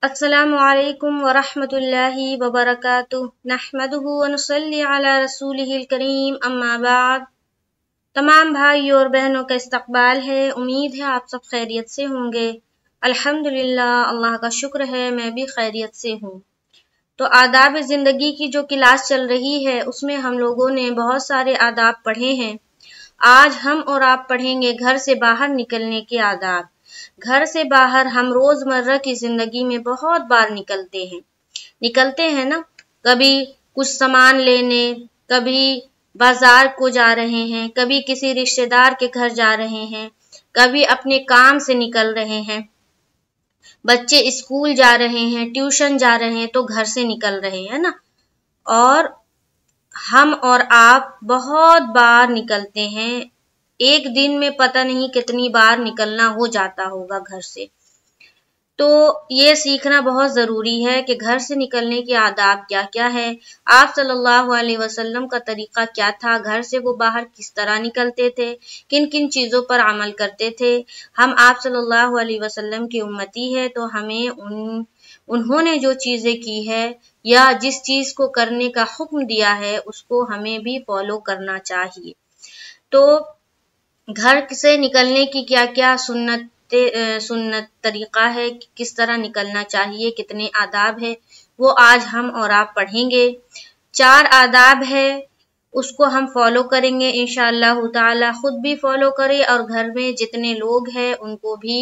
अस्सलामु अलैकुम वरहमतुल्लाहि वबरकातुहू नहमदुहु व नुसल्ली अला रसूलिहिल करीम अम्मा बाद। तमाम भाइयों और बहनों का इस्तकबाल है। उम्मीद है आप सब खैरियत से होंगे। अल्हम्दुलिल्लाह, अल्लाह का शुक्र है मैं भी खैरियत से हूँ। तो आदाब ज़िंदगी की जो क्लास चल रही है उसमें हम लोगों ने बहुत सारे आदाब पढ़े हैं। आज हम और आप पढ़ेंगे घर से बाहर निकलने के आदाब। घर से बाहर हम रोजमर्रा की जिंदगी में बहुत बार निकलते हैं ना। कभी कुछ सामान लेने, कभी बाजार को जा रहे हैं, कभी किसी रिश्तेदार के घर जा रहे हैं, कभी अपने काम से निकल रहे हैं, बच्चे स्कूल जा रहे हैं, ट्यूशन जा रहे हैं तो घर से निकल रहे हैं ना। और हम और आप बहुत बार निकलते हैं। एक दिन में पता नहीं कितनी बार निकलना हो जाता होगा घर से। तो ये सीखना बहुत ज़रूरी है कि घर से निकलने के आदाब क्या क्या है, आप सल्लल्लाहु अलैहि वसल्लम का तरीका क्या था, घर से वो बाहर किस तरह निकलते थे, किन किन चीज़ों पर अमल करते थे। हम आप सल्लल्लाहु अलैहि वसल्लम की उम्मती है तो हमें उन्होंने जो चीज़ें की है या जिस चीज़ को करने का हुक्म दिया है उसको हमें भी फॉलो करना चाहिए। तो घर से निकलने की क्या क्या सुन्नत तरीका है, किस तरह निकलना चाहिए, कितने आदाब है, वो आज हम और आप पढ़ेंगे। 4 आदाब है, उसको हम फॉलो करेंगे इंशाअल्लाह ताला। खुद भी फॉलो करें और घर में जितने लोग हैं उनको भी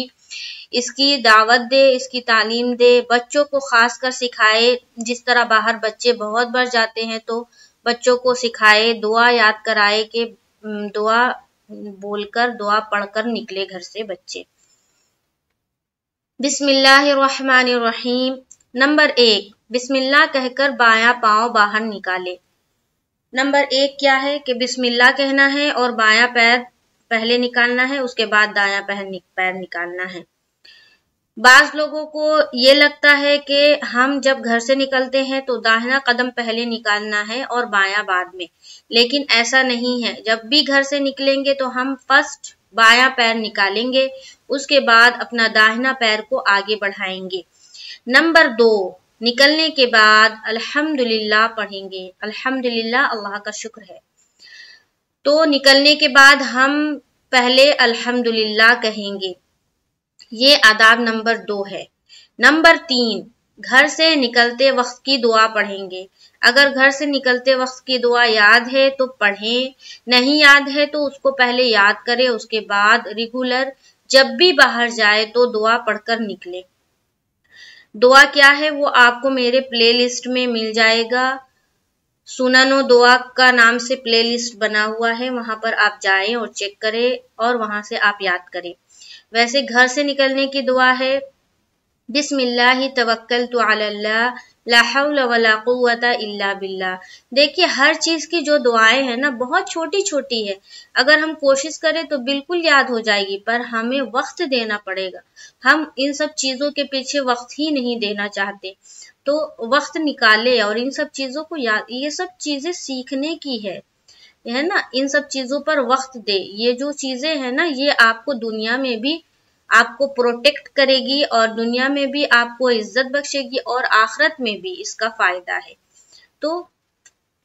इसकी दावत दे, इसकी तालीम दे, बच्चों को खास कर सिखाए। जिस तरह बाहर बच्चे बहुत बार जाते हैं तो बच्चों को सिखाए, दुआ याद कराए कि दुआ बोलकर, दुआ पढ़कर निकले घर से बच्चे। बिस्मिल्लाहिर्रहमानिर्रहीम। नंबर 1, बिस्मिल्लाह कहकर बायां पाँव बाहर निकाले। नंबर 1 क्या है कि बिस्मिल्लाह कहना है और बायां पैर पहले निकालना है, उसके बाद दायां पैर निकालना है। बाज लोगों को ये लगता है कि हम जब घर से निकलते हैं तो दाहिना कदम पहले निकालना है और बायां बाद में, लेकिन ऐसा नहीं है। जब भी घर से निकलेंगे तो हम फर्स्ट बायां पैर निकालेंगे, उसके बाद अपना दाहिना पैर को आगे बढ़ाएंगे। नंबर 2, निकलने के बाद अल्हम्दुलिल्लाह पढ़ेंगे। अल्हम्दुलिल्लाह अल्लाह का शुक्र है। तो निकलने के बाद हम पहले अल्हम्दुलिल्लाह कहेंगे। ये आदाब नंबर 2 है। नंबर 3, घर से निकलते वक्त की दुआ पढ़ेंगे। अगर घर से निकलते वक्त की दुआ याद है तो पढ़ें, नहीं याद है तो उसको पहले याद करें, उसके बाद रेगुलर जब भी बाहर जाए तो दुआ पढ़कर निकले। दुआ क्या है वो आपको मेरे प्लेलिस्ट में मिल जाएगा। सुननो दुआ का नाम से प्लेलिस्ट बना हुआ है, वहां पर आप जाएं और चेक करें और वहां से आप याद करें। वैसे घर से निकलने की दुआ है बिस्मिल्लाहि तवक्कलतु अलल्लाह ला हौला वला कुव्वता इल्ला बिल्लाह। देखिए हर चीज की जो दुआएं हैं ना बहुत छोटी छोटी है, अगर हम कोशिश करें तो बिल्कुल याद हो जाएगी, पर हमें वक्त देना पड़ेगा। हम इन सब चीजों के पीछे वक्त ही नहीं देना चाहते, तो वक्त निकाले और इन सब चीजों को याद, ये सब चीजें सीखने की है ना, इन सब चीजों पर वक्त दे। ये जो चीजें हैं ना ये आपको दुनिया में भी आपको प्रोटेक्ट करेगी और दुनिया में भी आपको इज्जत बख्शेगी और आखिरत में भी इसका फायदा है। तो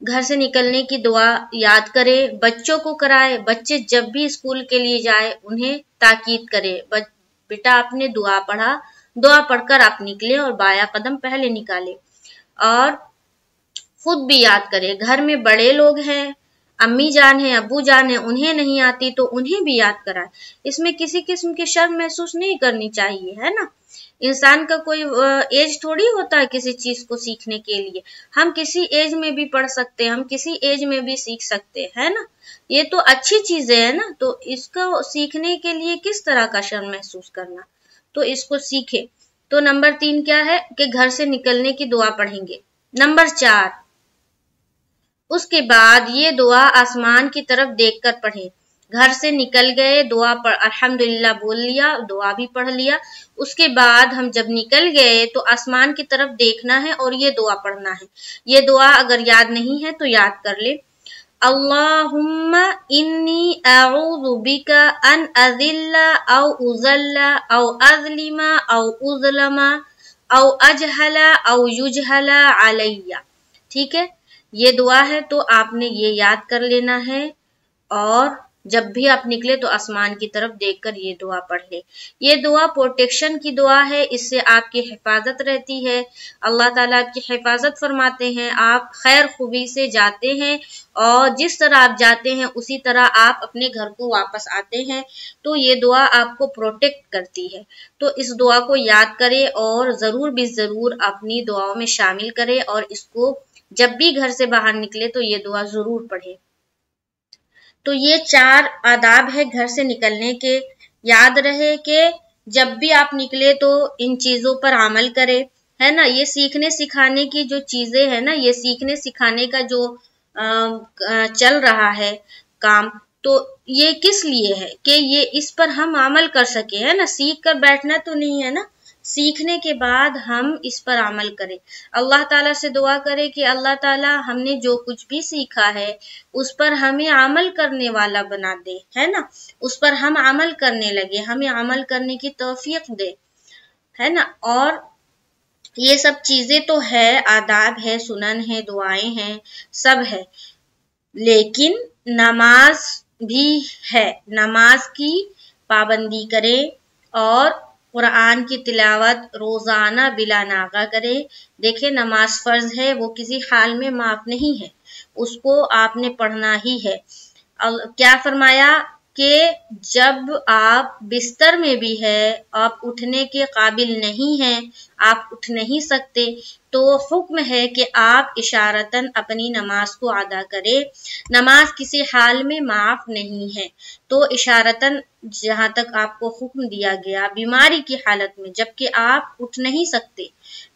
घर से निकलने की दुआ याद करें, बच्चों को कराए। बच्चे जब भी स्कूल के लिए जाए उन्हें ताकीद करे, बेटा आपने दुआ पढ़ा, दुआ पढ़कर आप निकले और बायां कदम पहले निकाले। और खुद भी याद करें, घर में बड़े लोग हैं, अम्मी जान है, अब्बू जान है, उन्हें नहीं आती तो उन्हें भी याद कराए। इसमें किसी किस्म की शर्म महसूस नहीं करनी चाहिए, है ना। इंसान का कोई एज थोड़ी होता है किसी चीज को सीखने के लिए। हम किसी एज में भी पढ़ सकते हैं, हम किसी एज में भी सीख सकते हैं ना। ये तो अच्छी चीजें है ना, तो इसको सीखने के लिए किस तरह का शर्म महसूस करना, तो इसको सीखे। तो नंबर 3 क्या है कि घर से निकलने की दुआ पढ़ेंगे। नंबर 4, उसके बाद ये दुआ आसमान की तरफ देखकर पढ़े। घर से निकल गए, दुआ पढ़ अल्हम्दुलिल्लाह बोल लिया, दुआ भी पढ़ लिया। उसके बाद हम जब निकल गए तो आसमान की तरफ देखना है और ये दुआ पढ़ना है। ये दुआ अगर याद नहीं है तो याद कर ले। अल्लाहुम्मा इन्नी अऊज़ु बिका अन अज़िल्ला औ उज़ल्ला औ अज़लिमा औ उज़लमा औ अजहला औ युजहला अलैया। ठीक है, ये दुआ है तो आपने ये याद कर लेना है, और जब भी आप निकले तो आसमान की तरफ देखकर ये दुआ पढ़ ले। ये दुआ प्रोटेक्शन की दुआ है, इससे आपकी हिफाजत रहती है, अल्लाह ताला आपकी हिफाजत फरमाते हैं, आप खैर खूबी से जाते हैं और जिस तरह आप जाते हैं उसी तरह आप अपने घर को वापस आते हैं। तो ये दुआ आपको प्रोटेक्ट करती है। तो इस दुआ को याद करें और ज़रूर भी ज़रूर अपनी दुआओं में शामिल करें, और इसको जब भी घर से बाहर निकले तो ये दुआ ज़रूर पढ़े। तो ये 4 आदाब है घर से निकलने के। याद रहे कि जब भी आप निकले तो इन चीजों पर अमल करें, है ना। ये सीखने सिखाने की जो चीजें है ना, ये सीखने सिखाने का जो चल रहा है काम, तो ये किस लिए है कि ये इस पर हम अमल कर सके, है ना। सीख कर बैठना तो नहीं है ना, सीखने के बाद हम इस पर अमल करें। अल्लाह ताला से दुआ करें कि अल्लाह ताला हमने जो कुछ भी सीखा है उस पर हमें अमल करने वाला बना दे, है ना। उस पर हम अमल करने लगे, हमें अमल करने की तौफीक दे, है ना। और ये सब चीजें तो है, आदाब है, सुनन है, दुआएं हैं, सब है, लेकिन नमाज भी है। नमाज की पाबंदी करें और कुरान की तिलावत रोजाना बिला नागा करे। देखिए, नमाज फर्ज है, वो किसी हाल में माफ नहीं है, उसको आपने पढ़ना ही है। क्या फरमाया कि जब आप बिस्तर में भी है, आप उठने के काबिल नहीं हैं, आप उठ नहीं सकते, तो हुक्म है कि आप इशारतन अपनी नमाज को अदा करें। नमाज किसी हाल में माफ नहीं है, तो इशारतन जहां तक आपको हुक्म दिया गया बीमारी की हालत में, जबकि आप उठ नहीं सकते,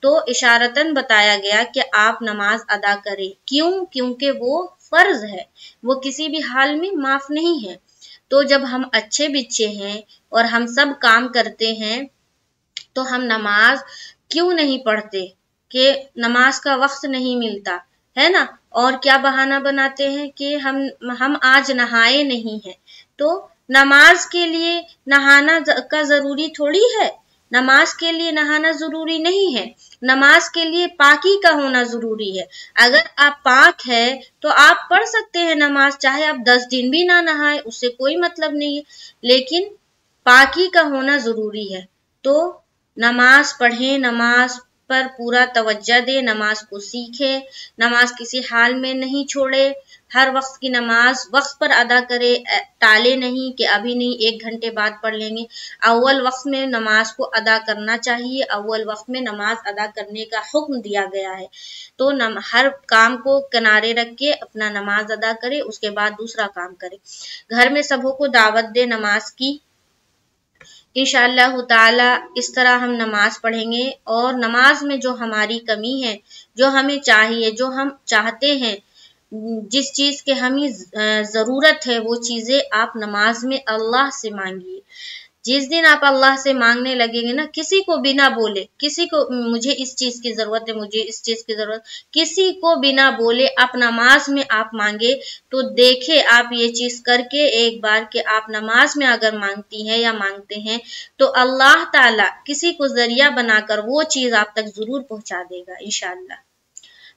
तो इशारतन बताया गया कि आप नमाज अदा करें। क्यों? क्योंकि वो फर्ज है, वो किसी भी हाल में माफ नहीं है। तो जब हम अच्छे बच्चे हैं और हम सब काम करते हैं, तो हम नमाज क्यों नहीं पढ़ते कि नमाज का वक्त नहीं मिलता, है ना। और क्या बहाना बनाते हैं कि हम आज नहाए नहीं हैं। तो नमाज के लिए नहाना का जरूरी थोड़ी है, नमाज के लिए नहाना जरूरी नहीं है, नमाज के लिए पाकी का होना जरूरी है। अगर आप पाक है तो आप पढ़ सकते हैं नमाज, चाहे आप 10 दिन भी ना नहाए, उससे कोई मतलब नहीं है, लेकिन पाकी का होना जरूरी है। तो नमाज पढ़ें, नमाज पर पूरा तवज्जो दे, नमाज को सीखे, नमाज किसी हाल में नहीं छोड़े, हर वक्त की नमाज वक्त पर अदा करे, टाले नहीं कि अभी नहीं 1 घंटे बाद पढ़ लेंगे। अव्वल वक्त में नमाज को अदा करना चाहिए, अव्वल वक्त में नमाज अदा करने का हुक्म दिया गया है। तो हर काम को किनारे रख के अपना नमाज अदा करे, उसके बाद दूसरा काम करे। घर में सबों को दावत दे नमाज की। इंशाअल्लाह ताला इस तरह हम नमाज पढ़ेंगे, और नमाज में जो हमारी कमी है, जो हमें चाहिए, जो हम चाहते हैं, जिस चीज के हमें जरूरत है, वो चीजें आप नमाज में अल्लाह से मांगिए। जिस दिन आप अल्लाह से मांगने लगेंगे ना, किसी को बिना बोले, किसी को मुझे इस चीज की जरूरत है, मुझे इस चीज की जरूरत, किसी को बिना बोले आप नमाज में आप मांगे, तो देखे आप ये चीज करके एक बार कि आप नमाज में अगर मांगती हैं या मांगते हैं, तो अल्लाह ताला किसी को जरिया बनाकर वो चीज आप तक जरूर पहुंचा देगा इंशाअल्लाह।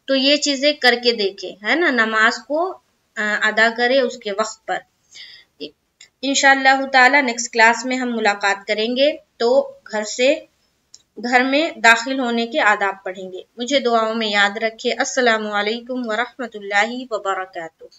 तो ये चीजें करके देखे, है ना। नमाज को अदा करे उसके वक्त पर। इंशाअल्लाह ताला नेक्स्ट क्लास में हम मुलाकात करेंगे, तो घर में दाखिल होने के आदाब पढ़ेंगे। मुझे दुआओं में याद रखें। अस्सलामु अलैकुम व रहमतुल्लाहि व बरकातुहू।